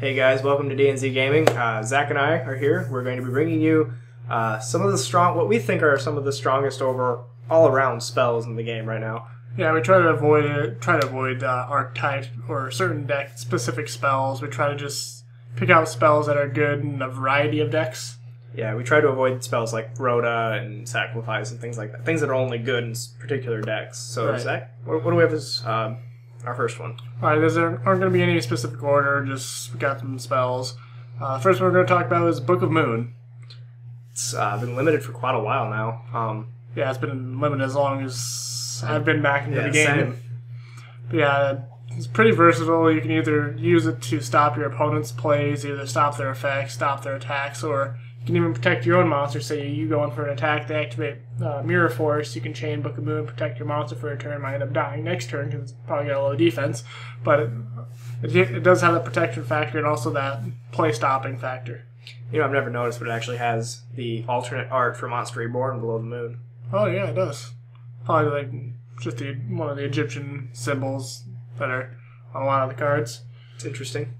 Hey guys, welcome to DNZGaming. Zach and I are here. We're going to be bringing you some of the what we think are some of the strongest all-around spells in the game right now. Yeah, we try to avoid archetypes or certain deck-specific spells. We try to just pick out spells that are good in a variety of decks. Yeah, we try to avoid spells like Rhoda and Sacrifice and things like that. Things that are only good in particular decks. So, right. Zach, what do we have as our first one? Alright, there aren't going to be any specific order, just we got some spells. First one we're going to talk about is Book of Moon. It's been limited for quite a while now. Yeah, it's been limited as long as I've been back into the game. Same. But yeah, it's pretty versatile. You can either use it to stop your opponent's plays, either stop their effects, stop their attacks, or you can even protect your own monster. Say you go in for an attack, they activate Mirror Force, you can chain Book of Moon, protect your monster for a turn, might end up dying next turn because it's probably got a low defense. But it does have that protection factor and also that play-stopping factor. You know, I've never noticed, but it actually has the alternate art for Monster Reborn below the moon. Oh yeah, it does. Probably like just one of the Egyptian symbols that are on a lot of the cards. It's interesting.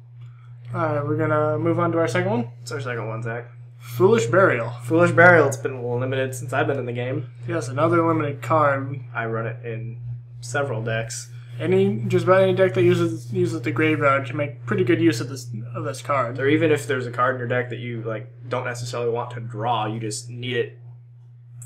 Alright, we're going to move on to our second one. What's our second one, Zach? Foolish Burial. Foolish Burial. It's been a little limited since I've been in the game. Yes, another limited card. I run it in several decks. Just about any deck that uses the graveyard can make pretty good use of this card. Or even if there's a card in your deck that you don't necessarily want to draw, you just need it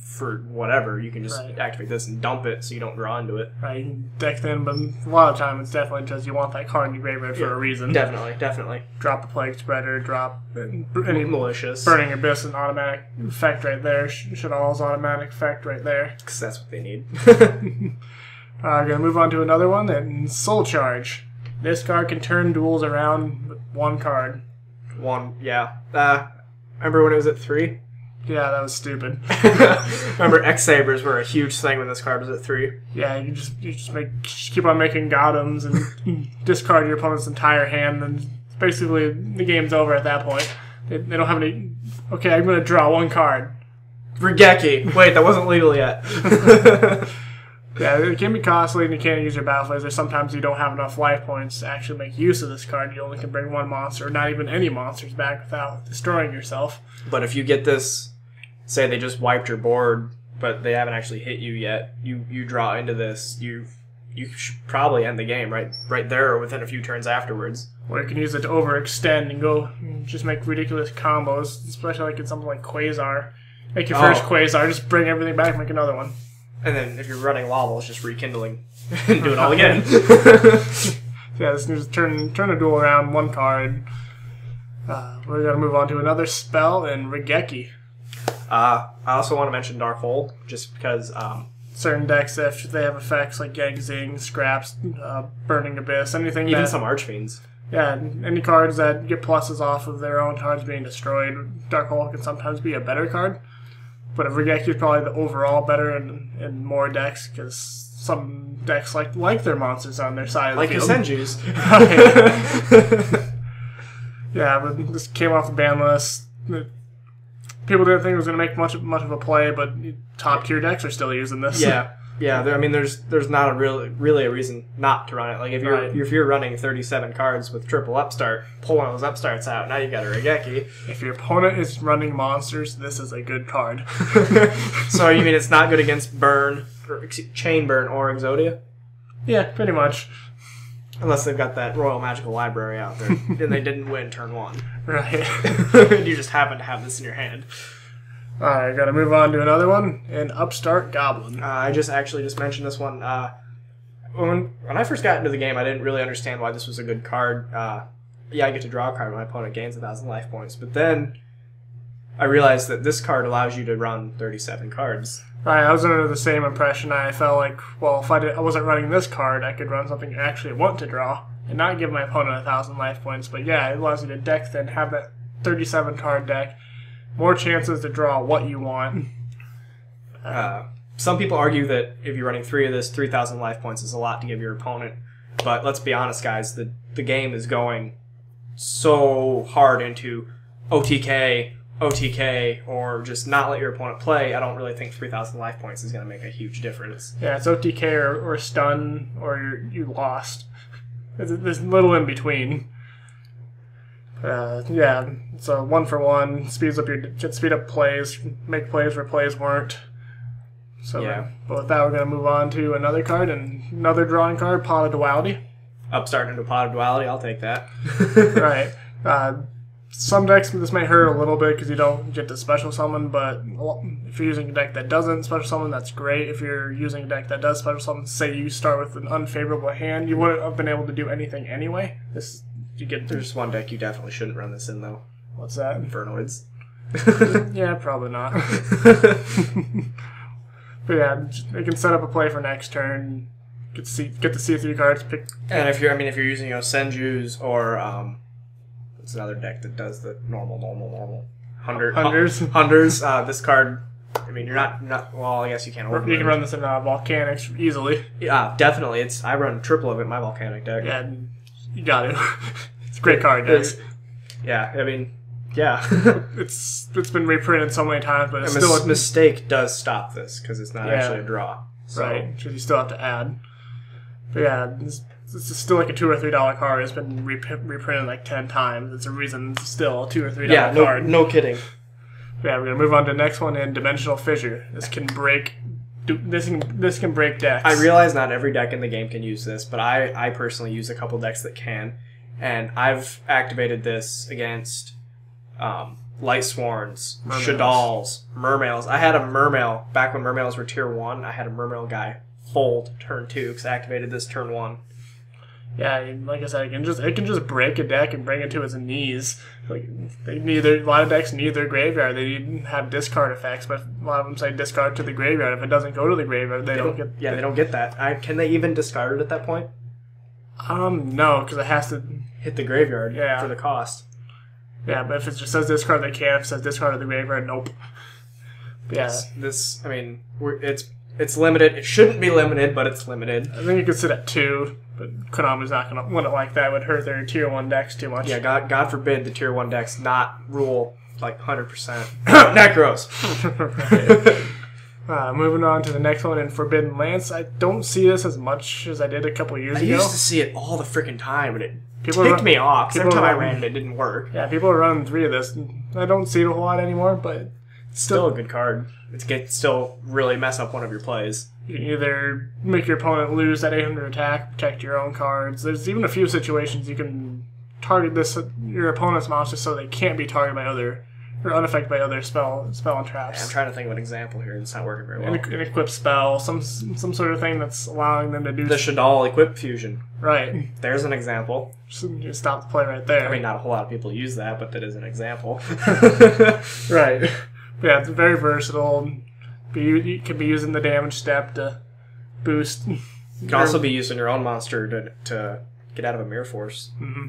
for whatever, you can just activate this and dump it so you don't draw into it. Right, you can deck then, but a lot of time it's definitely because you want that card in your graveyard for a reason. Definitely. Drop the Plague Spreader, drop any malicious. Burning Abyss, an automatic effect right there. Shadal's automatic effect right there. Because that's what they need. We're going to move on to another one, and Soul Charge. This card can turn duels around with one card. Yeah. Remember when it was at 3? Yeah, that was stupid. Remember, X-Sabers were a huge thing when this card was at 3. Yeah, you just keep on making Gothams and discard your opponent's entire hand, and basically the game's over at that point. They don't have any... Okay, I'm going to draw one card. Regeki. Wait, that wasn't legal yet. Yeah, it can be costly and you can't use your battle phase. Or sometimes you don't have enough life points to actually make use of this card. You only can bring one monster, or not even any monsters back without destroying yourself. But if you get this, say they just wiped your board, but they haven't actually hit you yet, you draw into this, you should probably end the game right there or within a few turns afterwards. Or you can use it to overextend and go just make ridiculous combos, especially like in something like Quasar. Make your first Quasar, just bring everything back, make another one. And then if you're running lava, it's just rekindling and do it all again. Yeah, this needs to turn a duel around, one card. We're going to move on to another spell in Regeki. I also want to mention Dark Hole, just because... certain decks, if they have effects like Gang Zing, Scraps, Burning Abyss, anything even some Archfiends. Yeah, any cards that get pluses off of their own cards being destroyed, Dark Hole can sometimes be a better card. But Regeki is probably the overall better in more decks, because some decks like their monsters on their side of the field. Like Senju's. Yeah, but this came off the ban list. People didn't think it was going to make much of a play, but top tier decks are still using this. Yeah. I mean, there's not really a reason not to run it. Like if you're running 37 cards with triple upstart, pull one of those upstarts out. Now you got a Regeki. If your opponent is running monsters, this is a good card. So you mean it's not good against Burn, or Chain Burn, or Exodia? Yeah, pretty much. Unless they've got that Royal Magical Library out there, and they didn't win turn 1. Right. You just happen to have this in your hand. Alright, gotta move on to another one, an Upstart Goblin. I just mentioned this one. When I first got into the game, I didn't really understand why this was a good card. Yeah, I get to draw a card when my opponent gains 1,000 life points, but then I realized that this card allows you to run 37 cards. Right, I was under the same impression. I felt like, well, if I wasn't running this card, I could run something I actually want to draw and not give my opponent 1,000 life points. But yeah, it allows you to deck then, have that 37 card deck, more chances to draw what you want. Some people argue that if you're running 3 of this, 3,000 life points is a lot to give your opponent. But let's be honest, guys, the game is going so hard into OTK, or just not let your opponent play. I don't really think 3,000 life points is going to make a huge difference. Yeah, it's OTK or stun, or you lost. There's little in between. Yeah, so 1-for-1 speed up plays, make plays where plays weren't. So Yeah. but with that, we're going to move on to another card and another drawing card, Pot of Duality. Upstart into Pot of Duality, I'll take that. Right. Some decks, this may hurt a little bit because you don't get to special summon, but if you're using a deck that doesn't special summon, that's great. If you're using a deck that does special summon, say you start with an unfavorable hand, you wouldn't have been able to do anything anyway. There's one deck you definitely shouldn't run this in, though. What's that? Infernoids. Yeah, probably not. But yeah, they can set up a play for next turn, get to see 3 cards, pick. And if you're using Senjus or it's another deck that does the normal Hunters. This card, I mean, you're not. Well, I guess you can't. You can run this in Volcanics easily. Yeah, definitely. I run triple of it in my Volcanic deck. Yeah, you got it. It's a great card, guys. Yeah, I mean, yeah. it's been reprinted so many times, but it's a still mistake does stop this because it's not actually a draw. So. Right, because you still have to add. But yeah, this is still like a $2 or $3 card. It's been reprinted like 10 times. It's a reason it's still a $2 or $3 card. No kidding. Yeah, we're gonna move on to the next one in Dimensional Fissure. This can break. This can break decks. I realize not every deck in the game can use this, but I personally use a couple decks that can, and I've activated this against Light Sworns, Shadals, Mermails. I had a Mermail back when Mermails were tier 1. I had a Mermail guy fold turn 2 because I activated this turn 1. Yeah, like I said, it can just break a deck and bring it to its knees. Like a lot of decks need their graveyard. They have discard effects, but a lot of them say discard to the graveyard. If it doesn't go to the graveyard, they don't get. Yeah, they don't get that. Can they even discard it at that point? No, because it has to hit the graveyard for the cost. Yeah, but if it just says discard, they can. If it says discard to the graveyard, nope. Yeah, I mean, it's limited. It shouldn't be limited, but it's limited. I think it could sit at 2. But Konami's not going to win it like that. It would hurt their tier 1 decks too much. Yeah, God forbid the tier 1 decks not rule like 100%. Necros! Moving on to the next one in Forbidden Lance. I don't see this as much as I did a couple years ago. I used to see it all the freaking time, and it ticked me off. Every time I ran it didn't work. Yeah, people are running 3 of this. I don't see it a whole lot anymore, but it's still a good card. It can still really mess up one of your plays. You can either make your opponent lose that 800 attack, protect your own cards. There's even a few situations you can target your opponent's monsters so they can't be targeted by other or unaffected by other spell and traps. Yeah, I'm trying to think of an example here. It's not working very well. An equip spell, some sort of thing that's allowing them to do the Shadal equip fusion. Right. There's an example. Just stop the play right there. I mean, not a whole lot of people use that, but that is an example. Right. But yeah, it's very versatile. You can be using the damage step to boost. You can also be using your own monster to get out of a Mirror Force. Mm-hmm.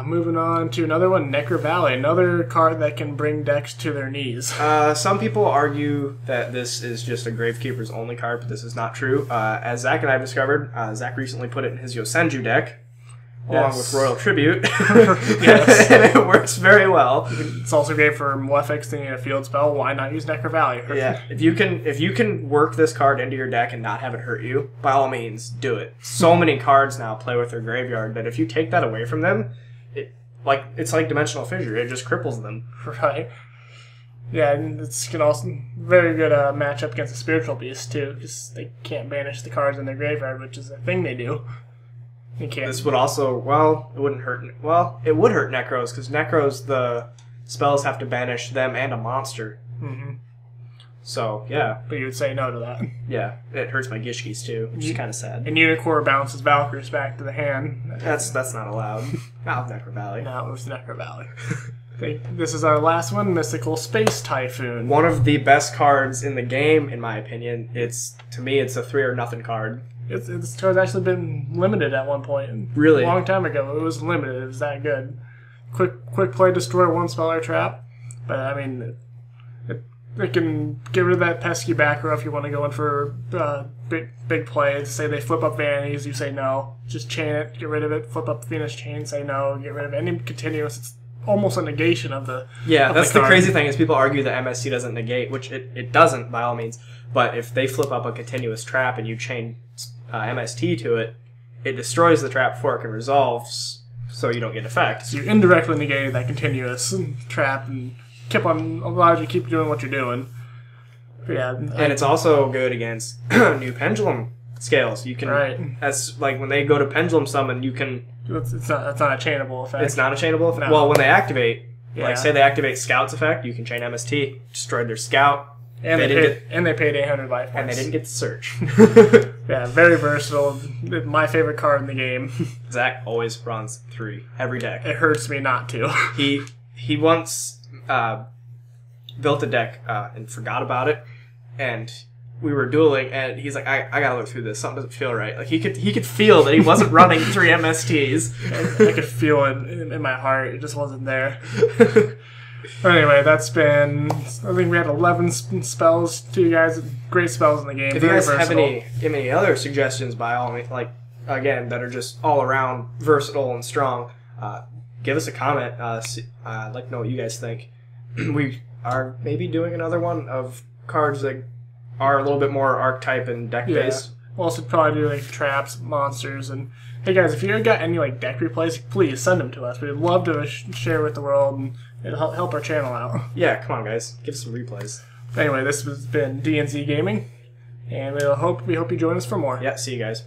Moving on to another one, Necro Valley, another card that can bring decks to their knees. Some people argue that this is just a Gravekeeper's only card, but this is not true. As Zach and I have discovered, Zach recently put it in his Yosenju deck, along with Royal Tribute. Yes. And it works very well. It's also great for Malefics and a field spell. Why not use Necro Valley? Yeah, if you can work this card into your deck and not have it hurt you, by all means, do it. So many cards now play with their graveyard that if you take that away from them, it's like Dimensional Fissure. It just cripples them. Right. Yeah, and it's can also very good matchup against the Spiritual Beast too, because they can't banish the cards in their graveyard, which is a thing they do. This would also, it wouldn't hurt. Well, it would hurt Necros, because Necros, the spells have to banish them and a monster. Mm-hmm. So, yeah. But you would say no to that. Yeah, it hurts my Gishkis too, which is kind of sad. And Unicorn bounces Valkyries back to the hand. That's not allowed. Not with Necro Valley. Not with Necro Valley. This is our last one, Mystical Space Typhoon. One of the best cards in the game, in my opinion. To me, it's a 3 or nothing card. This card's actually been limited at one point. Really? A long time ago, it was limited. It was that good. Quick play, destroy 1 spell or trap. But, I mean, it can get rid of that pesky back row if you want to go in for big play. Say they flip up Vanities, you say no. Just chain it, get rid of it. Flip up Venus Chain, say no. Get rid of any continuous. It's almost a negation of the that's the crazy thing is people argue that MST doesn't negate, which it doesn't by all means. But if they flip up a continuous trap and you chain MST to it, it destroys the trap before it can resolve. so you don't get effects. So you indirectly negated that continuous trap and allows you to keep doing what you're doing. Yeah, and it's also good against new pendulum scales. You can, that's like when they go to pendulum summon, you can. It's not a chainable effect. It's not a chainable effect. No. Well, when they activate, like say they activate Scout's effect, you can chain MST, destroyed their Scout, and they paid 800 life points, and they didn't get the search. Yeah, very versatile. My favorite card in the game. Zach always runs 3 every deck. It hurts me not to. He once built a deck and forgot about it, and we were dueling, and he's like, I gotta look through this. Something doesn't feel right. Like he could feel that he wasn't running 3 MSTs. I could feel it in my heart. It just wasn't there. But anyway, that's been. I think we had 11 spells to you guys. Great spells in the game. If you guys have any other suggestions, by all means, like again, that are just all around versatile and strong, give us a comment. I'd like to know what you guys think. We are maybe doing another one of cards that are a little bit more archetype and deck based. We'll also probably do like traps, monsters, and hey guys, if you got any like deck replays, please send them to us. We'd love to share with the world, and it'll help our channel out. Yeah, come on guys, give us some replays. Anyway, this has been DNZGaming, and we hope you join us for more. Yeah, see you guys.